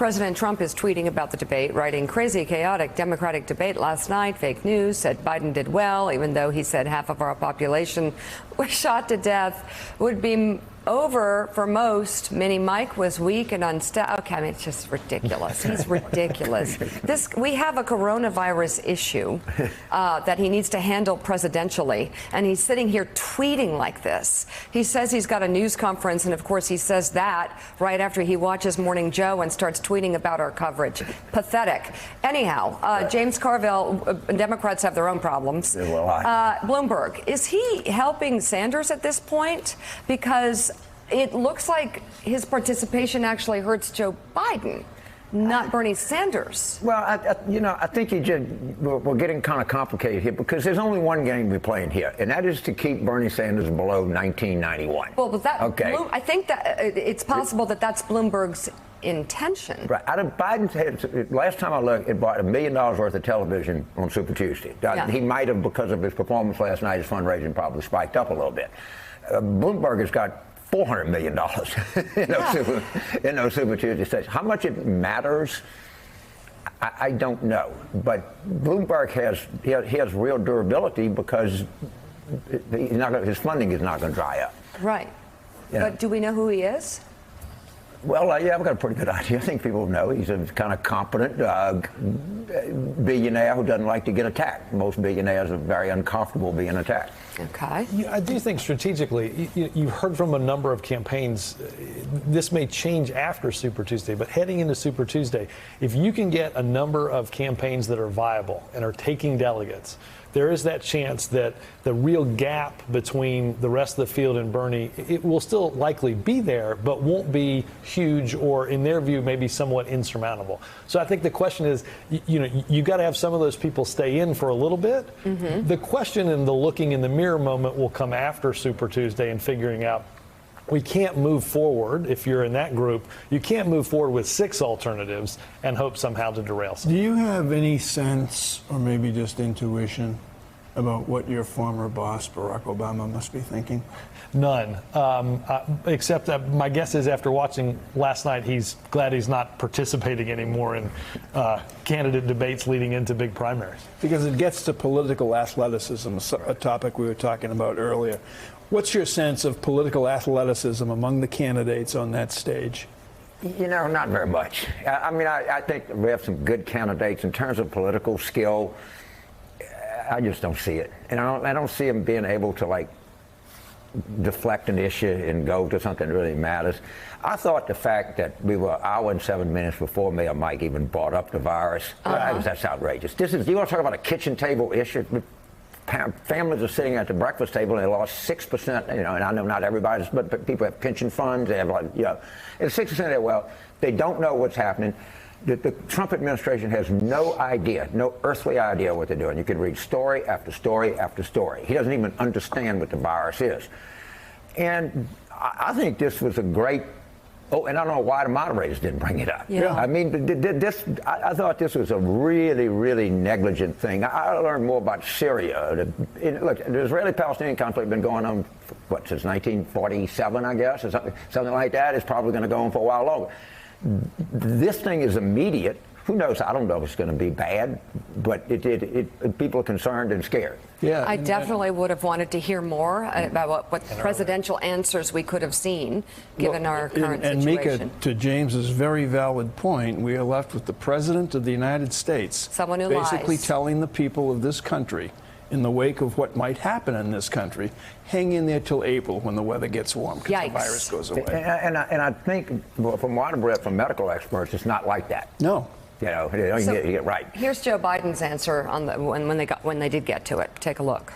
President Trump is tweeting about the debate, writing, "Crazy, chaotic Democratic debate last night. Fake news. Said Biden did well, even though he said half of our population was shot to death. Would be over for most. Mini Mike was weak and unstable." Okay, I mean, it's just ridiculous. He's ridiculous. We have a coronavirus issue that he needs to handle presidentially, and he's sitting here tweeting like this. He says he's got a news conference, and of course he says that right after he watches Morning Joe and starts tweeting about our coverage. Pathetic. Anyhow, James Carville, Democrats have their own problems. Bloomberg, is he helping Sanders at this point? Because it looks like his participation actually hurts Joe Biden, not Bernie Sanders. Well, I think we're getting kind of complicated here because there's only one game we're playing here, and that is to keep Bernie Sanders below 1991. Well, was that okay? I think that it's possible that that's Bloomberg's intention. Right. Out of Biden's head, last time I looked, it bought $1 million worth of television on Super Tuesday. Yeah. He might have, because of his performance last night, his fundraising probably spiked up a little bit. Bloomberg has got $400 million in those Super Tuesday states. How much it matters, I don't know. But Bloomberg has real durability because his funding is not going to dry up. Right. Yeah. But do we know who he is? Well, yeah, I've got a pretty good idea. I think people know he's a kind of competent billionaire who doesn't like to get attacked. Most billionaires are very uncomfortable being attacked. Okay. I do think strategically, you've heard from a number of campaigns, this may change after Super Tuesday, but heading into Super Tuesday, if you can get a number of campaigns that are viable and are taking delegates, there is that chance that the real gap between the rest of the field and Bernie, it will still likely be there, but won't be huge or, in their view, maybe somewhat insurmountable. So I think the question is, you got to have some of those people stay in for a little bit. Mm-hmm. The question and the looking in the mirror moment will come after Super Tuesday and figuring out, we can't move forward, if you're in that group, you can't move forward with 6 alternatives and hope somehow to derail something. Do you have any sense, or maybe just intuition, about what your former boss, Barack Obama, must be thinking? None, except that my guess is after watching last night, he's glad he's not participating anymore in candidate debates leading into big primaries. Because it gets to political athleticism, a topic we were talking about earlier. What's your sense of political athleticism among the candidates on that stage? Not very much. I mean, I think we have some good candidates in terms of political skill. I just don't see it. And I don't see them being able to, deflect an issue and go to something that really matters. I thought the fact that we were an hour and 7 minutes before Mayor Mike even brought up the virus, that's outrageous. You want to talk about a kitchen table issue? Families are sitting at the breakfast table and they lost 6%, and I know not everybody, but people have pension funds, they have and 6% of their wealth. They don't know what's happening. The Trump administration has no idea, no earthly idea what they're doing. You can read story after story after story. He doesn't even understand what the virus is. And I think this was a great, and I don't know why the moderators didn't bring it up. Yeah. I mean, I thought this was a really, really negligent thing. I learned more about Syria. Look, the Israeli-Palestinian conflict has been going on, since 1947, I guess, or something like that. It's probably going to go on for a while longer. This thing is immediate. Who knows? I don't know if it's going to be bad, but people are concerned and scared. Yeah, I definitely would have wanted to hear more about what presidential answers we could have seen, given our current situation. And Mika, to James's very valid point, we are left with the President of the United States, someone who basically lies. Telling the people of this country, in the wake of what might happen in this country, hang in there till April when the weather gets warm, because the virus goes away. And I think, from what I've read from medical experts, it's not like that. No. You get it right. Here's Joe Biden's answer on when they did get to it. Take a look.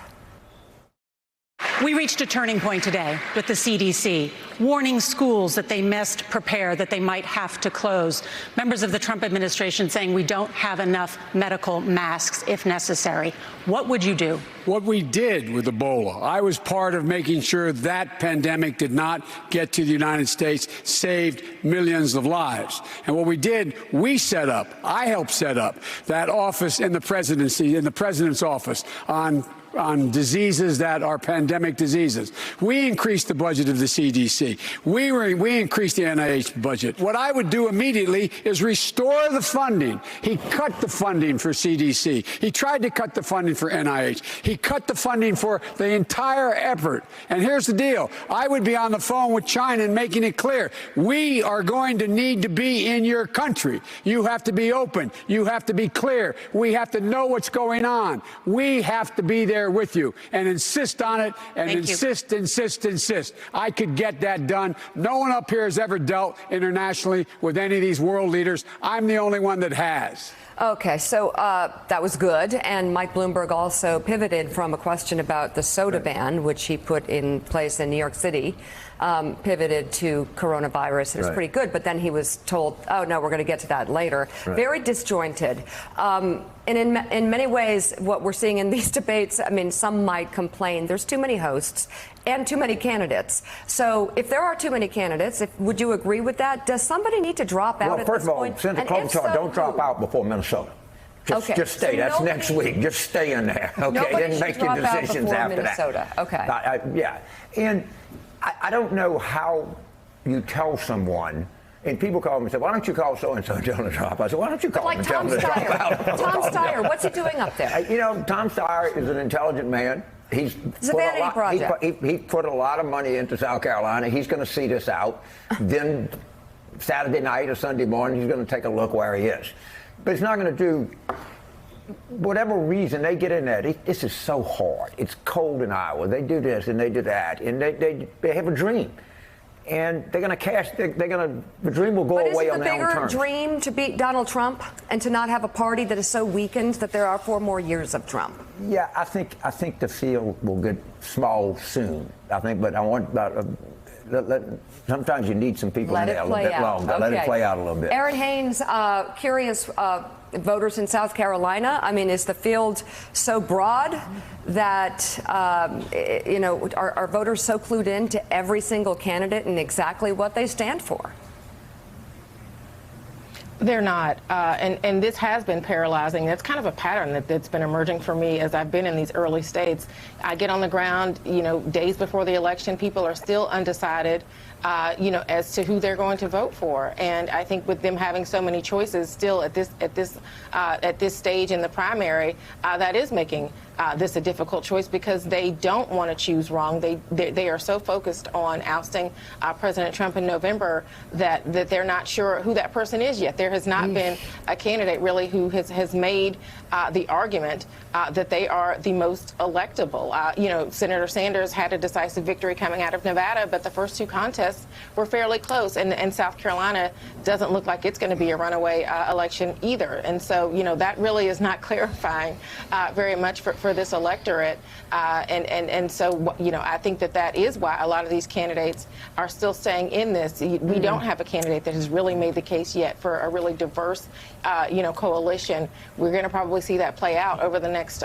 We reached a turning point today with the CDC, warning schools that they must prepare, that they might have to close. Members of the Trump administration saying we don't have enough medical masks if necessary. What would you do? What we did with Ebola, I was part of making sure that pandemic did not get to the United States, saved millions of lives. And what we did, I helped set up that office in the presidency, in the president's office on on diseases that are pandemic diseases. We increased the budget of the CDC. We increased the NIH budget. What I would do immediately is restore the funding. He cut the funding for CDC. He tried to cut the funding for NIH. He cut the funding for the entire effort. And here's the deal. I would be on the phone with China and making it clear. We are going to need to be in your country. You have to be open. You have to be clear. We have to know what's going on. We have to be there with you and insist on it and insist. I could get that done. No one up here has ever dealt internationally with any of these world leaders. I'm the only one that has. Okay, so that was good. And Mike Bloomberg also pivoted from a question about the soda ban, which he put in place in New York City, pivoted to coronavirus. It was pretty good. But then he was told, oh, no, we're going to get to that later. Very disjointed. And in many ways, what we're seeing in these debates, I mean, some might complain there's too many hosts and too many candidates. So if there are too many candidates, would you agree with that? Does somebody need to drop out at this point? Well, first of all, Senator Klobuchar, don't drop out before Minnesota. Just stay. So that's next week. Just stay in there. Okay, then make your decisions after Minnesota. that. Okay. Yeah. And I don't know how you tell someone. And people call me and say, why don't you call so-and-so and tell them to drop out? I said, why don't you call them and tell them to drop out? Tom Steyer, what's he doing up there? You know, Tom Steyer is an intelligent man. It's a vanity project. He put a lot of money into South Carolina. He's going to see this out. Then Saturday night or Sunday morning, he's going to take a look where he is. But it's not going to do whatever reason they get in there. This is so hard. It's cold in Iowa. They do this and they do that. And they have a dream. And they're going to cash. The dream will go away on their own terms. But is it the bigger dream to beat Donald Trump and to not have a party that is so weakened that there are 4 more years of Trump? Yeah, I think the field will get small soon. I think, but I want sometimes you need some people in there a little bit longer. Okay. Let it play out a little bit. Aaron Haynes, curious. Voters in South Carolina, I mean, is the field so broad that, are voters so clued in to every single candidate and exactly what they stand for? They're not. And this has been paralyzing. That's kind of a pattern that's been emerging for me as I've been in these early states. I get on the ground, days before the election, people are still undecided, as to who they're going to vote for. And I think with them having so many choices still at this stage in the primary, that is making this a difficult choice because they don't want to choose wrong. They are so focused on ousting President Trump in November that they're not sure who that person is yet. There has not been a candidate really who has made the argument that they are the most electable. Senator Sanders had a decisive victory coming out of Nevada, but the first 2 contests were fairly close, and South Carolina doesn't look like it's going to be a runaway election either. And so, that really is not clarifying very much for this electorate. And so, I think that is why a lot of these candidates are still staying in this. We don't have a candidate that has really made the case yet for a really diverse, coalition. We're going to probably see that play out over the next,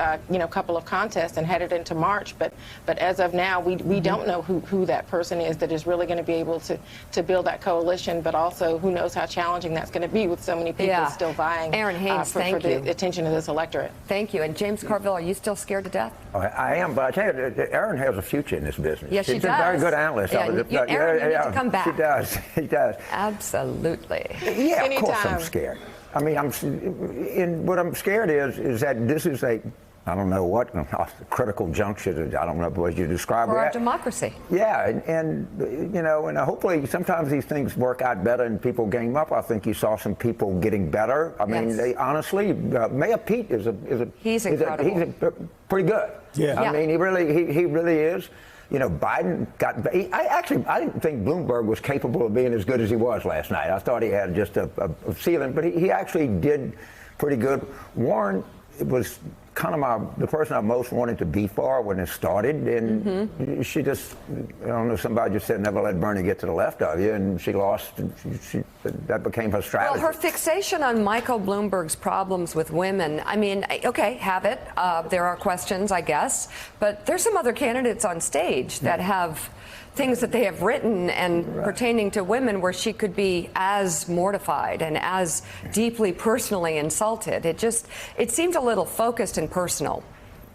couple of contests and headed into March. But as of now, we don't know who that person is that is really going to be able to build that coalition. But also, who knows how challenging that's going to be with so many people still vying Aaron Haynes, for the attention of this electorate. Thank you. And James Carville, are you still scared to death? I am, but I tell you, Aaron has a future in this business. Yes, she She's does. a very good analyst. Aaron, you need to come back. She does. He does. Absolutely. Yeah, of course I'm scared. I mean, what I'm scared is that this is I don't know what, critical juncture, I don't know what you describe it. For our democracy. Yeah, and hopefully sometimes these things work out better and people game up. I think you saw some people getting better. I mean, honestly, Mayor Pete he's incredible. He's pretty good. Yeah. I mean, he really is. Biden I didn't think Bloomberg was capable of being as good as he was last night. I thought he had just a ceiling, but he actually did pretty good. Warren was kind of the person I most wanted to be for when it started, and she just, I don't know, somebody just said never let Bernie get to the left of you, and she lost, and that became her strategy. Well, her fixation on Michael Bloomberg's problems with women, I mean, okay, have it. There are questions, I guess, but there's some other candidates on stage that have things that they have written and pertaining to women where she could be as mortified and as deeply personally insulted. It seemed a little focused and personal.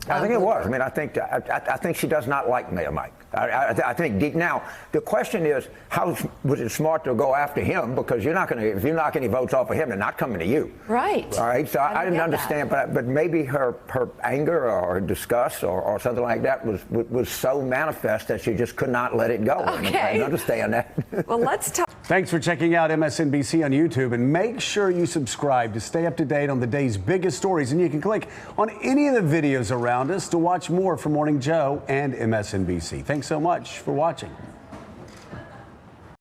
I think it was. I mean, I think she does not like Mayor Mike. I think deep. Now the question is, how was it smart to go after him? Because you're not going to, if you knock any votes off of him, they're not coming to you. Right. All right. So I didn't understand, but maybe her anger or disgust or something like that was so manifest that she just could not let it go. Okay. I understand that. Well, let's talk. Thanks for checking out MSNBC on YouTube, and make sure you subscribe to stay up to date on the day's biggest stories. And you can click on any of the videos around us to watch more from Morning Joe and MSNBC. Thanks so much for watching.